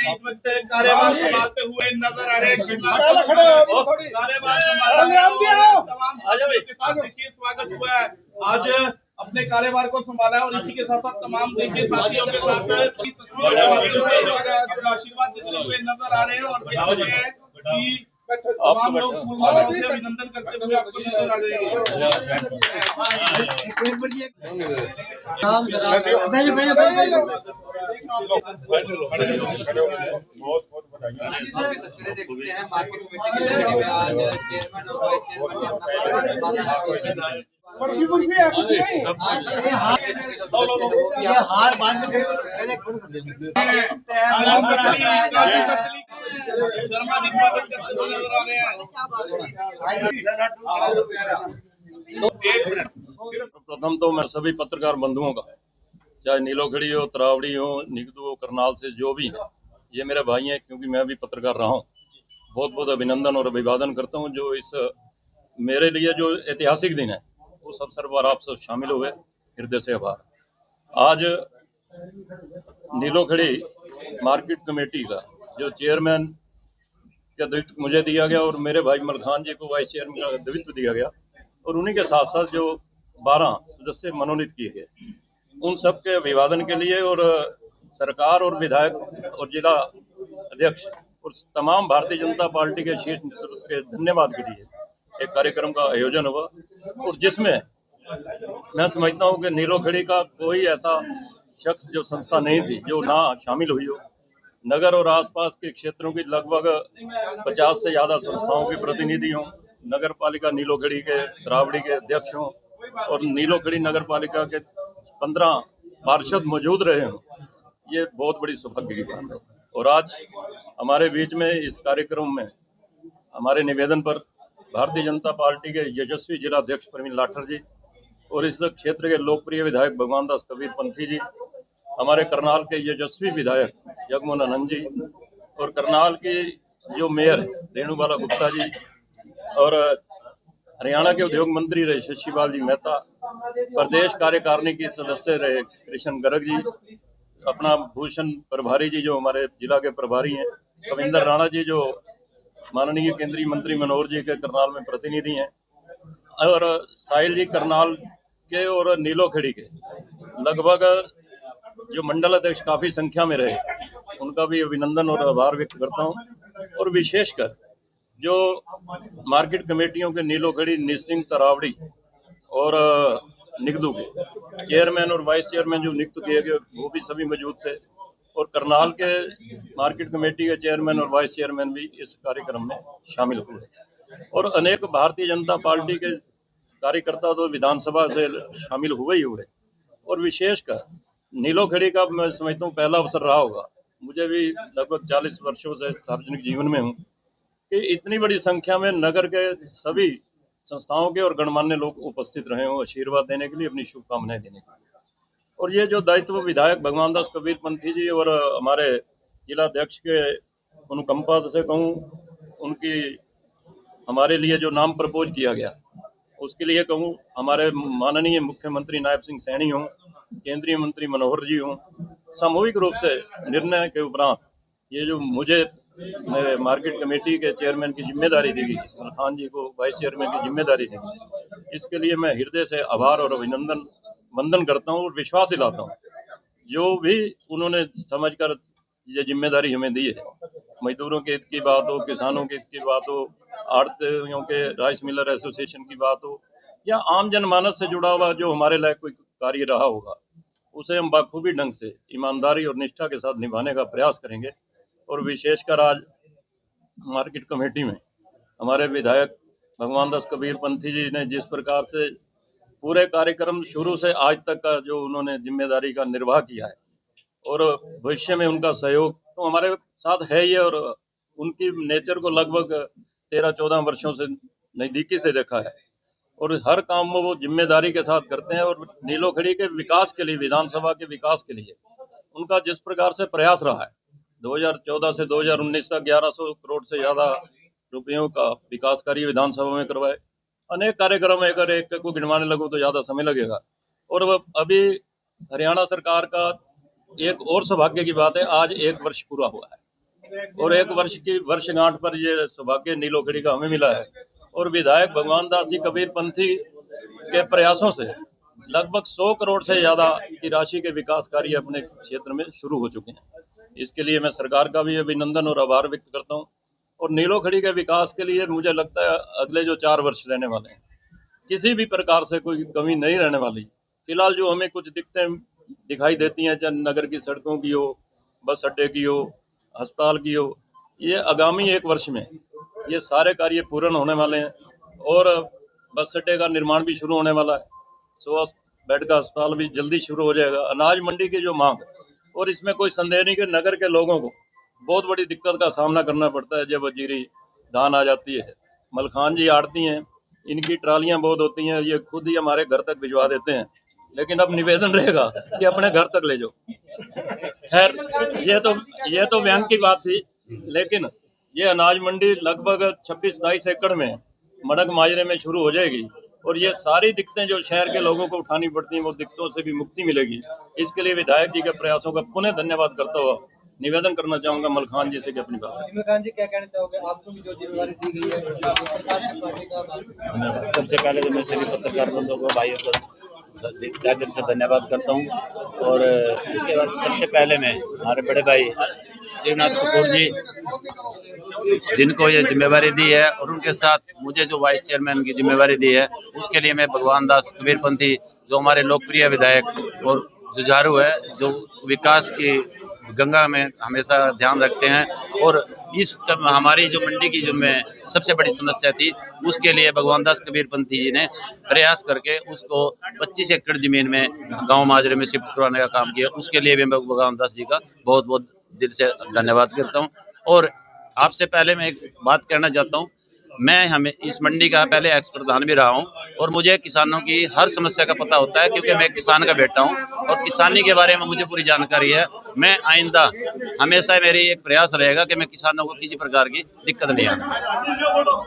इस वक्त कार्यभार संभालते हुए नजर आ रहे हैं। कार्यभार देखिए स्वागत हुआ है आज अपने कार्यभार को संभाला है और इसी के साथ साथ तमाम देखिए साथियों के साथ आशीर्वाद देते हुए नजर आ रहे हैं और देख रहे हैं कि तमाम लोग फूलमालाओं से अभिनंदन करते हुए आपको नजर आ हार बांध प्रथम तो मैं सभी पत्रकार बंधुओं का, चाहे नीलोखड़ी हो, तरावड़ी हो, निगदू हो, करनाल से जो भी है, ये मेरे भाई हैं क्योंकि मैं भी पत्रकार रहा हूँ। बहुत बहुत अभिनंदन और अभिवादन करता हूँ जो इस मेरे लिए जो ऐतिहासिक दिन है उस अवसर पर आप सब शामिल हुए, हृदय से आभार। आज नीलोखड़ी मार्केट कमेटी का जो चेयरमैन का दायित्व मुझे दिया गया और मेरे भाई मलखान जी को वाइस चेयरमैन का दायित्व दिया गया और उन्हीं के साथ साथ जो 12 सदस्य मनोनीत किए गए उन सब के अभिवादन के लिए और सरकार और विधायक और जिला अध्यक्ष और तमाम भारतीय जनता पार्टी के शीर्ष नेतृत्व के धन्यवाद के लिए एक कार्यक्रम का आयोजन हुआ और जिसमें मैं समझता हूँ कि नीलोखड़ी का कोई ऐसा शख्स जो संस्था नहीं थी जो ना शामिल हुई हो। नगर और आसपास के क्षेत्रों की लगभग 50 से ज्यादा संस्थाओं के प्रतिनिधि हों, नगर पालिका नीलोखड़ी के तरावड़ी के अध्यक्ष हों और नीलोखड़ी नगर पालिका के 15 पार्षद मौजूद रहे हों, ये बहुत बड़ी सौभाग्य की बात है। और आज हमारे बीच में इस कार्यक्रम में हमारे निवेदन पर भारतीय जनता पार्टी के यशस्वी जिला अध्यक्ष प्रवीण लाठर जी और इस क्षेत्र के लोकप्रिय विधायक भगवान दास कबीर पंथी जी, हमारे करनाल के यशस्वी विधायक जगमोहन आनंद जी और करनाल की जो मेयर रेणुबाला गुप्ता जी और हरियाणा के उद्योग मंत्री रहे शशिपाल जी मेहता, प्रदेश कार्यकारिणी की सदस्य रहे कृष्ण गर्ग जी, अपना भूषण प्रभारी जी जो हमारे जिला के प्रभारी हैं, कविंदर राणा जी जो माननीय केंद्रीय मंत्री मनोहर जी के करनाल में प्रतिनिधि हैं और साहिल जी करनाल के और नीलोखड़ी के लगभग जो मंडल अध्यक्ष काफी संख्या में रहे, उनका भी अभिनंदन और आभार व्यक्त करता हूं। और विशेषकर जो मार्केट कमेटियों के नीलोखड़ी, निसिंग, तरावड़ी और निगदू के चेयरमैन और वाइस चेयरमैन जो नियुक्त किए गए वो भी सभी मौजूद थे और करनाल के मार्केट कमेटी के चेयरमैन और वाइस चेयरमैन भी इस कार्यक्रम में शामिल हुए और अनेक भारतीय जनता पार्टी के कार्यकर्ता तो विधानसभा से शामिल हुए ही हुए और विशेषकर नीलोखड़ी का मैं समझता हूँ पहला अवसर रहा होगा, मुझे भी लगभग 40 वर्षों से सार्वजनिक जीवन में हूँ, कि इतनी बड़ी संख्या में नगर के सभी संस्थाओं के और गणमान्य लोग उपस्थित रहे हों आशीर्वाद देने के लिए, अपनी शुभकामनाएं देने के लिए। और ये जो दायित्व विधायक भगवान दास कबीर पंथी जी और हमारे जिला अध्यक्ष के अनुकंपा से कहूँ, उनकी हमारे लिए जो नाम प्रपोज किया गया उसके लिए कहूँ, हमारे माननीय मुख्यमंत्री नायब सिंह सैनी हों, केंद्रीय मंत्री मनोहर जी हों, सामूहिक रूप से निर्णय के उपरांत ये जो मुझे मेरे मार्केट कमेटी के चेयरमैन की जिम्मेदारी दी गई, मलखान जी को वाइस चेयरमैन की जिम्मेदारी दी गई, इसके लिए मैं हृदय से आभार और अभिनंदन वंदन करता हूँ और विश्वास दिलाता हूँ जो भी उन्होंने समझकर ये जिम्मेदारी हमें दी है। मजदूरों के हित की बात हो, किसानों के हित की बात हो, आड़तियों के राइस मिलर एसोसिएशन की बात हो या आम जनमानस से जुड़ा हुआ जो हमारे लायक कोई कार्य रहा होगा, उसे हम बखूबी ढंग से ईमानदारी और निष्ठा के साथ निभाने का प्रयास करेंगे। और विशेषकर आज मार्केट कमेटी में हमारे विधायक भगवान दास कबीर पंथी जी ने जिस प्रकार से पूरे कार्यक्रम शुरू से आज तक का जो उन्होंने जिम्मेदारी का निर्वाह किया है और भविष्य में उनका सहयोग तो हमारे साथ है ही और उनकी नेचर को लगभग 13-14 वर्षों से नजदीकी से देखा है और हर काम में वो जिम्मेदारी के साथ करते हैं और नीलोखड़ी के विकास के लिए, विधानसभा के विकास के लिए उनका जिस प्रकार से प्रयास रहा है, 2014 से 2019 तक 1100 करोड़ से ज्यादा रुपयों का विकास कार्य विधानसभा में करवाए। अनेक कार्यक्रम अगर एक को गिनवाने लगो तो ज्यादा समय लगेगा। और अभी हरियाणा सरकार का एक और सौभाग्य की बात है, आज 1 वर्ष पूरा हुआ है और एक वर्ष की वर्षगांठ पर ये सौभाग्य नीलोखेड़ी का हमें मिला है। और विधायक भगवान दास जी कबीरपंथी के प्रयासों से लगभग 100 करोड़ से ज्यादा की राशि के विकास कार्य अपने क्षेत्र में शुरू हो चुके हैं। इसके लिए मैं सरकार का भी अभिनंदन और आभार व्यक्त करता हूँ। और नीलोखेड़ी के विकास के लिए मुझे लगता है अगले जो 4 वर्ष रहने वाले हैं, किसी भी प्रकार से कोई कमी नहीं रहने वाली। फिलहाल जो हमें कुछ दिक्कतें दिखाई देती हैं, चाहे नगर की सड़कों की हो, बस अड्डे की हो, अस्पताल की हो, ये आगामी 1 वर्ष में ये सारे कार्य पूर्ण होने वाले हैं। और बस अड्डे का निर्माण भी शुरू होने वाला है। 100 बेड का अस्पताल भी जल्दी शुरू हो जाएगा। अनाज मंडी की जो मांग, और इसमें कोई संदेह नहीं कि नगर के लोगों को बहुत बड़ी दिक्कत का सामना करना पड़ता है जब वजीरी धान आ जाती है। मलखान जी आड़ती हैं, इनकी ट्रालियां बहुत होती हैं, ये खुद ही हमारे घर तक भिजवा देते हैं। लेकिन अब निवेदन रहेगा कि अपने घर तक ले जाओ। खैर ये तो व्यंग की बात थी, लेकिन ये अनाज मंडी लगभग 26-27 एकड़ में मड़क माजरे में शुरू हो जाएगी। और ये सारी दिक्कतें जो शहर के लोगों को उठानी पड़ती हैं, वो दिक्कतों से भी मुक्ति मिलेगी। इसके लिए विधायक जी के प्रयासों का पुनः धन्यवाद करता हुआ निवेदन करना चाहूंगा मलखान जी से कि अपनी बात। जिम्मेखान जी क्या कहना चाहोगे, आपको भी जो जिम्मेवारी दी गई है सरकार से पार्टी का? सबसे पहले तो मैं सभी पत्रकार बंधुओं को, भाइयों को तहे दिल से धन्यवाद करता हूं। और उसके बाद सबसे पहले मैं हमारे बड़े भाई शिवनाथ कपूर जी, जिनको ये जिम्मेवारी दी है, और उनके साथ मुझे जो वाइस चेयरमैन की जिम्मेवारी दी है, उसके लिए मैं भगवान दास कबीरपंथी, जो हमारे लोकप्रिय विधायक और जुझारू है, जो विकास की गंगा में हमेशा ध्यान रखते हैं। और इस हमारी जो मंडी की जो में सबसे बड़ी समस्या थी, उसके लिए भगवान दास कबीरपंथी जी ने प्रयास करके उसको 25 एकड़ जमीन में गांव माजरे में शिफ्ट करवाने का काम किया। उसके लिए भी मैं भगवान दास जी का बहुत बहुत दिल से धन्यवाद करता हूं। और आपसे पहले मैं एक बात कहना चाहता हूं, मैं हमें इस मंडी का पहले एक्स प्रधान भी रहा हूं, और मुझे किसानों की हर समस्या का पता होता है, क्योंकि मैं किसान का बेटा हूं और किसानी के बारे में मुझे पूरी जानकारी है। मैं आइंदा हमेशा मेरी एक प्रयास रहेगा कि मैं किसानों को किसी प्रकार की दिक्कत नहीं आने दूं।